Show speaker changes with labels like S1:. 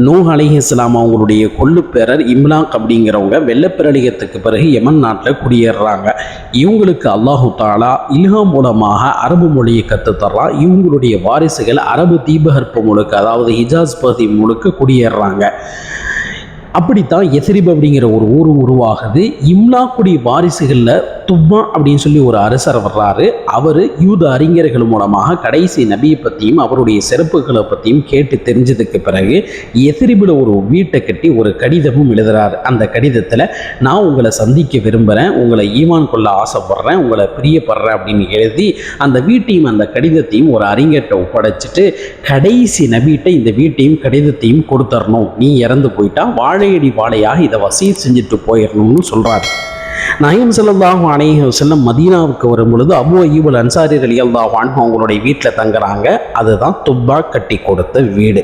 S1: நூஹ் அலைஹிஸ்ஸலாம் அவங்களுடைய கொள்ளுப்பேரர் இம்லாக் அப்படிங்கிறவங்க வெள்ளப்பிரளயத்துக்கு பிறகு யமன் நாட்டில் குடியேறுறாங்க. இவங்களுக்கு அல்லாஹு தாலா இல்ஹாம் மூலமாக அரபு மொழியை கற்றுத்தர்றான். இவங்களுடைய வாரிசுகள் அரபு தீபகற்ப முழுக்க, அதாவது ஹிஜாஸ் பகுதி முழுக்க குடியேறுறாங்க. அப்படித்தான் எத்ரிப் அப்படிங்கிற ஒரு ஊர் உருவாகுது. இம்லாக்குடி வாரிசுகளில் துப்பா அப்படின்னு சொல்லி ஒரு அரசர் வர்றாரு. அவர் யூத அறிஞர்கள் மூலமாக கடைசி நபியை பற்றியும் அவருடைய சிறப்புகளை பற்றியும் கேட்டு தெரிஞ்சதுக்கு பிறகு எத்ரிபில் ஒரு வீட்டை கட்டி ஒரு கடிதமும் எழுதுறாரு. அந்த கடிதத்தில் நான் உங்களை சந்திக்க விரும்புகிறேன், உங்களை ஈமான் கொள்ள ஆசைப்படுறேன், உங்களை பிரியப்படுறேன் அப்படின்னு எழுதி அந்த வீட்டையும் அந்த கடிதத்தையும் ஒரு அறிஞர்கிட்ட ஒப்படைச்சிட்டு கடைசி நபிகிட்ட இந்த வீட்டையும் கடிதத்தையும் கொடுத்துடணும், நீ இறந்து போயிட்டா வாழையடி வாழையாக இதை வசீத் செஞ்சுட்டு போயிடணும்னு சொல்கிறாரு. நாயகம் ஸல்லல்லாஹு அலைஹி வஸல்லம் மதீனாவுக்கு வரும் பொழுது அபூ அய்யூப் அல் அன்சாரி ரலியல்லாஹு அன்ஹு அவங்களுடைய வீட்டில் தங்குறாங்க. அதுதான் துப்பா கட்டி கொடுத்த வீடு.